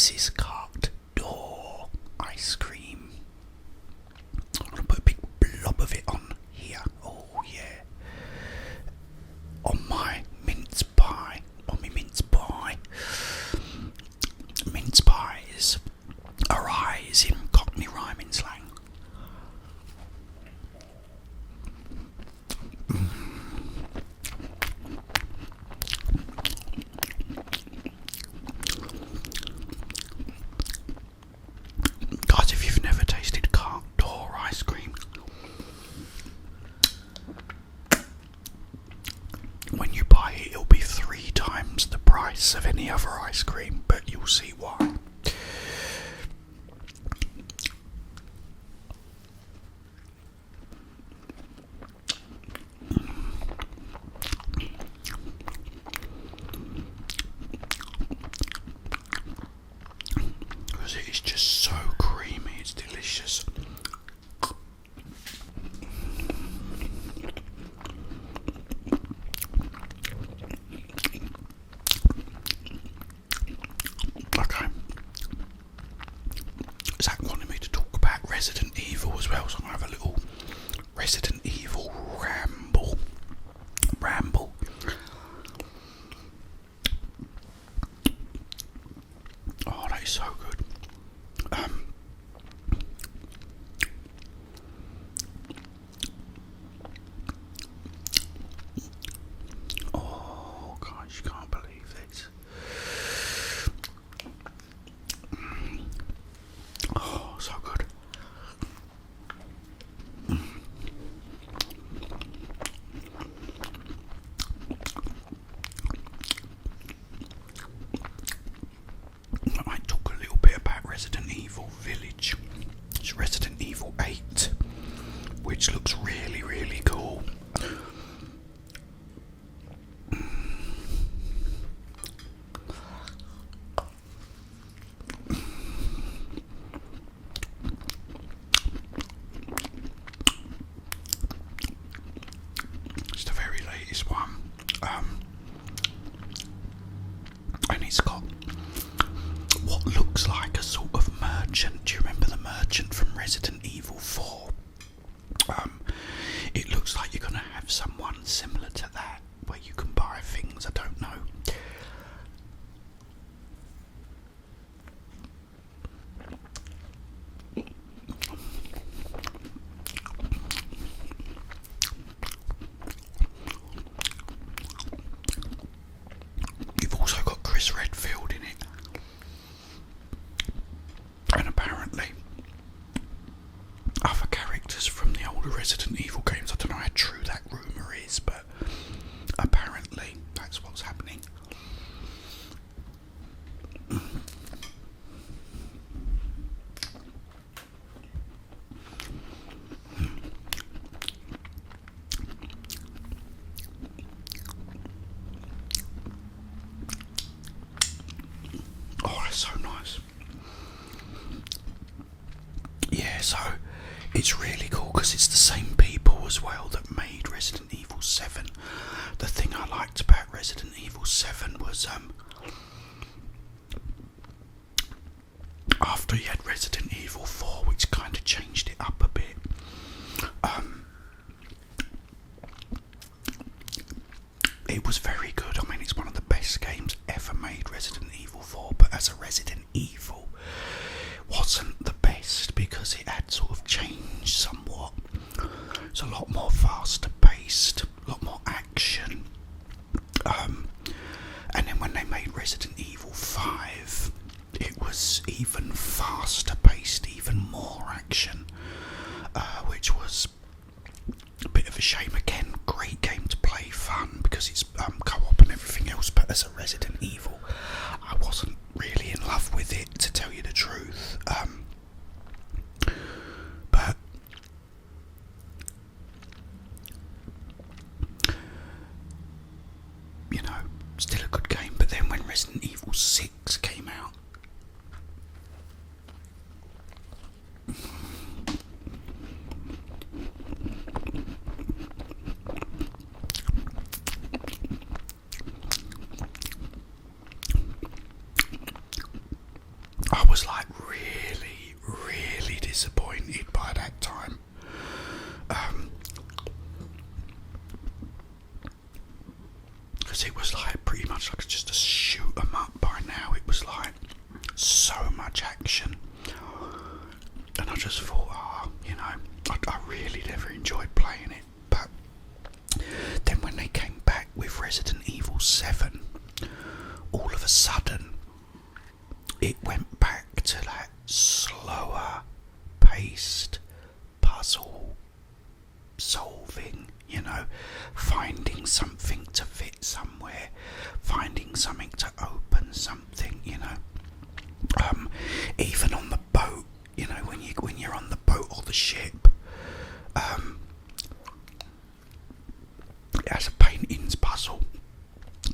this is cart door ice cream. I'm going to put a big blob of it on here. Oh yeah. On my mince pie. On my mince pie. Mince pies arise in Cockney rhyming slang. Guys, if you've never tasted cart door ice cream, when you buy it, it'll be 3 times the price of any other ice cream, but you'll see why. Because it is just so creamy, it's delicious. Okay. Zach wanted me to talk about Resident Evil as well, so I'm going to have a little Resident Evil ramble. Oh, that is so good. Oh, guys, you can't believe this. Oh, so good. I might talk a little bit about Resident Evil Village. It's Resident Evil 8, which looks really, really cool. It's the very latest one. And it's got what looks like a sort of merchant. Do you remember the merchant from Resident Evil 4? It looks like you're going to have someone similar to that, where you can buy things. I don't know. You've also got Chris Redfield in it. And apparently other characters from the older Resident Evil games. I don't know how true that rumour is, but apparently that's what's happening. Oh, that's so nice. Yeah, so it's really cool because it's the same people as well that made Resident Evil 7. The thing I liked about Resident Evil 7 was after you had Resident Evil 4, which kind of changed it up a bit, it was very good. I mean, it's one of the best games ever made, Resident Evil 4, but as a Resident Evil, wasn't the best because it had sort of changed somewhat. It's a lot more faster paced, a lot more action. And then when they made Resident Evil 5, it was even faster paced, even more action, which was a bit of a shame. Again, great game to play, fun, because it's co-op and everything else, but as a Resident Evil, I wasn't really in love with was like really, really disappointed by that time. Because it was like pretty much like just a shoot 'em up by now. It was like so much action. And I just thought, I really never enjoyed playing it. But then when they came back with Resident Evil 7, all of a sudden, it went back to that slower paced puzzle solving, finding something to fit somewhere, finding something to open something, even on the boat, when you're on the boat or the ship, it has a paintings puzzle.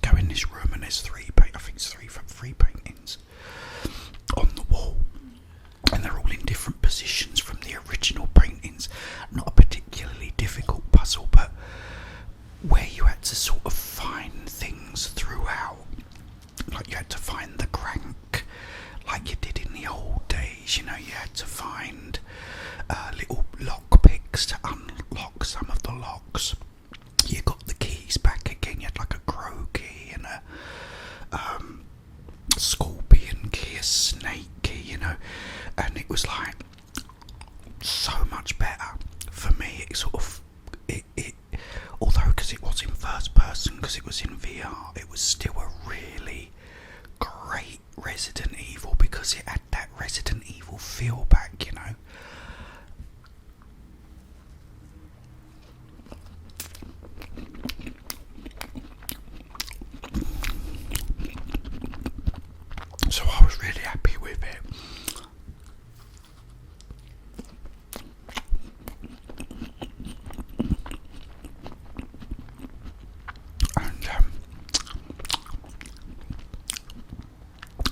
Go in this room and there's three paintings on the wall, and they're all in different positions from the original paintings. Not a particularly difficult puzzle, but where you had to sort of find things throughout. Like you had to find the crank, like you did in the old days. You had to find little lock picks to unlock some of the locks. You got the keys back again. You had like a crow key and a scorpion key, a snake key, and it was like so much better for me. It sort of although because it was in first person, because it was in VR, it was still a really great Resident Evil because it had that Resident Evil feel back, So I was really happy with it. And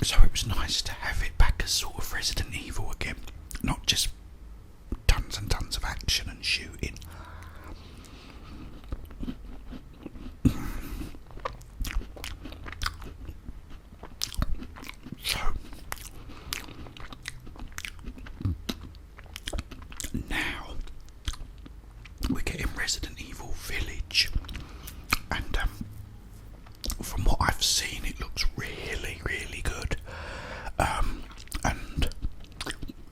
so it was nice to have it back as sort of Resident Evil again, not just tons and tons of action and shooting. So now we're getting Resident Evil Village, and from what I've seen, it looks really, really good. And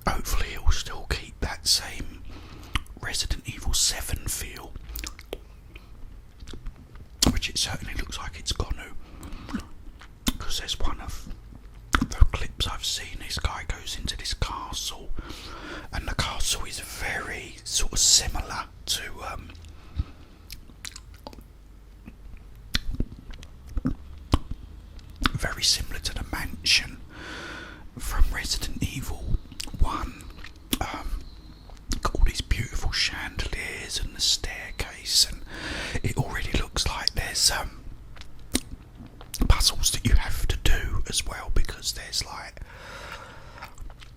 hopefully it will still keep that same Resident Evil 7 feel, which it certainly looks like it's going to. Because there's one of the clips I've seen, this guy goes into this castle, and the castle is very sort of similar to very similar to the mansion from Resident Evil 1. Got all these beautiful chandeliers and the staircase, and it already looks like there's puzzles that you have to do as well, because there's like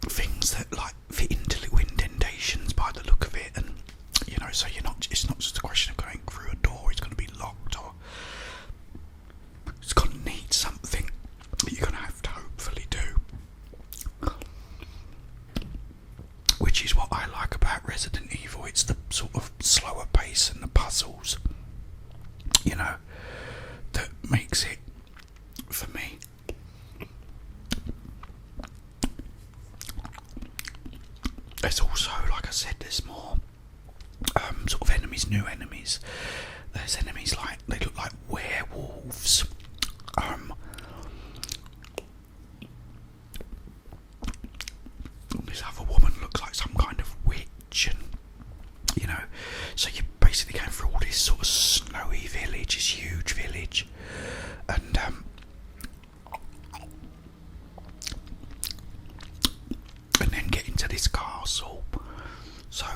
things that like fit into little indentations by the look of it, and so it's not just a question of going through a door, it's going to be locked, or it's going to need something that you're going to have to hopefully do, which is what I like about Resident Evil. It's the sort of slower pace and the puzzles, that makes it, for me. There's also, like I said, there's more sort of enemies, new enemies. There's enemies like, they look like werewolves. This other woman looks like some kind of witch, and so you're basically going through all this sort of snowy village, this huge village, and then get into this castle. So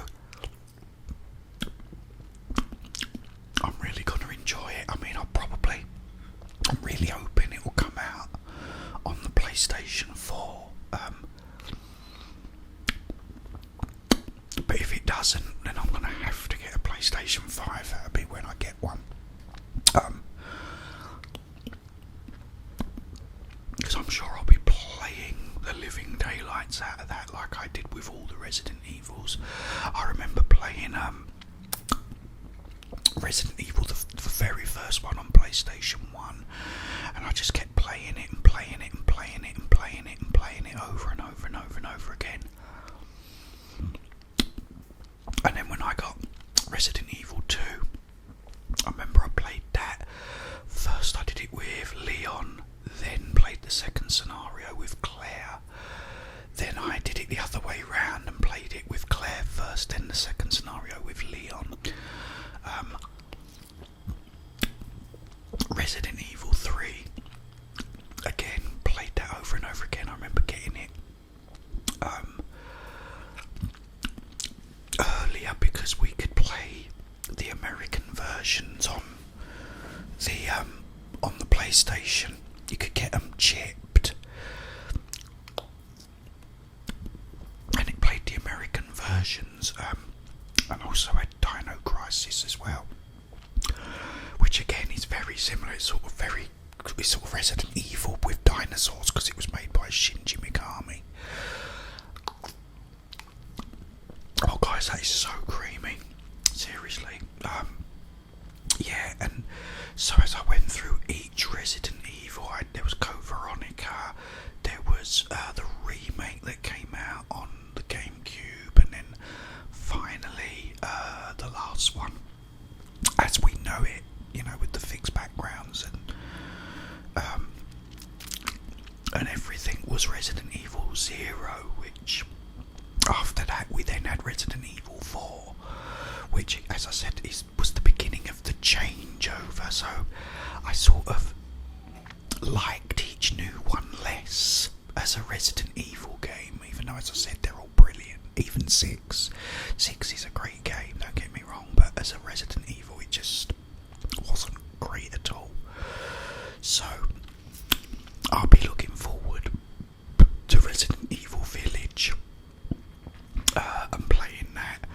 I'm really going to enjoy it. I mean, I'm really hoping it will come out on the PlayStation 4. But if it doesn't, then I'm going to have to get a PlayStation 5. That'll be when I get one. Because I'm sure I'll be playing the living daylights Resident Evils. I remember playing Resident Evil, the very first one on PlayStation 1, and I just kept playing it and playing it and playing it and playing it and playing it over and over and over and over again. And then when I got Resident Evil 2, I remember I played that. First I did it with Leon, then played the second scenario with Claire. Then I did it the other way round and played it with Claire first, then the second scenario with Leon. Resident Evil 3, again, played that over and over again. I remember getting it earlier because we could play the American versions on the PlayStation. You could get them chipped, and it played the American versions, and also had Dino Crisis as well, which again is very similar. It's sort of Resident Evil with dinosaurs because it was made by Shinji Mikami. Oh guys, that is so creamy, seriously. Yeah, and so as I went through each Resident Evil, there was Code Veronica, there was the remake that came out on the GameCube, and then finally the last one as we know it, with the fixed backgrounds and everything, was Resident Evil 0, which after that we then had Resident Evil 4, which, as I said, was the beginning of the changeover. So I sort of liked each new one less as a Resident Evil game, even though, as I said, they're all brilliant. Even 6 is a great game, don't get me wrong, but as a Resident Evil it just wasn't great at all. So I'll be looking forward to Resident Evil Village and playing that,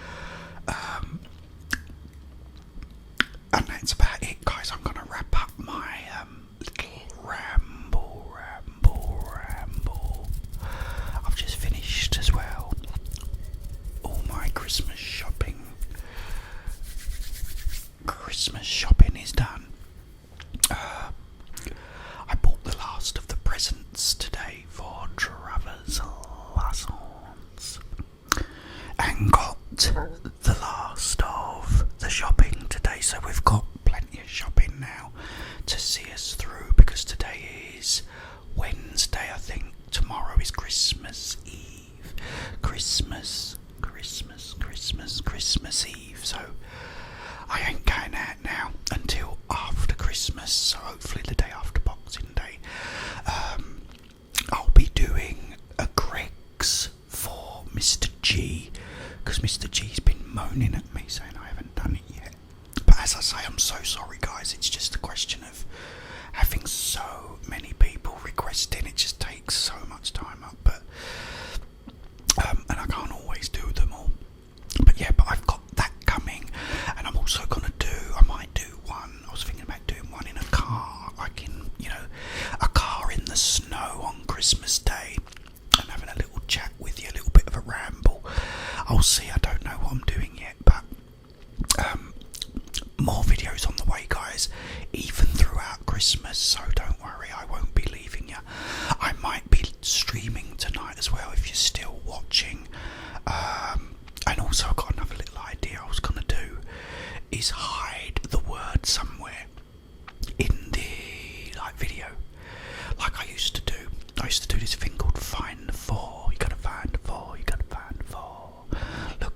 and that's about it, guys. I'm going to wrap up my little ramble. I've just finished as well all my Christmas shopping. Christmas shopping is done. I bought the last of the presents today for Travis Lassons and got the last of the shopping today, so we've got plenty of shopping now to see us through, because today is Wednesday, I think. Tomorrow is Christmas Eve. Christmas Eve, so I ain't going out now until after Christmas, so hopefully the day after Boxing Day. I'll be doing a Greg's for Mr. G, because Mr. G's been moaning at me saying I haven't done it yet. But as I say, I'm so sorry guys, it's just a question of having so many people requesting. It just takes so much time up, but and I can't always do them all. But yeah, but I've got that coming, and I'm also gonna I might do one. I was thinking about doing one in a car, like in, a car in the snow on Christmas Day, and having a little chat with you, a little bit of a ramble. I'll see. I don't know what I'm doing yet, but more videos on the way, guys, even throughout Christmas, so don't worry, I won't be leaving you. I might be streaming tonight as well if you're still watching. And also I've got another little idea I was going to do, is hide the word somewhere in the video, like I used to do. I used to do this thing called Find the 4. You gotta find the 4, you gotta find the 4. Look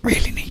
really neat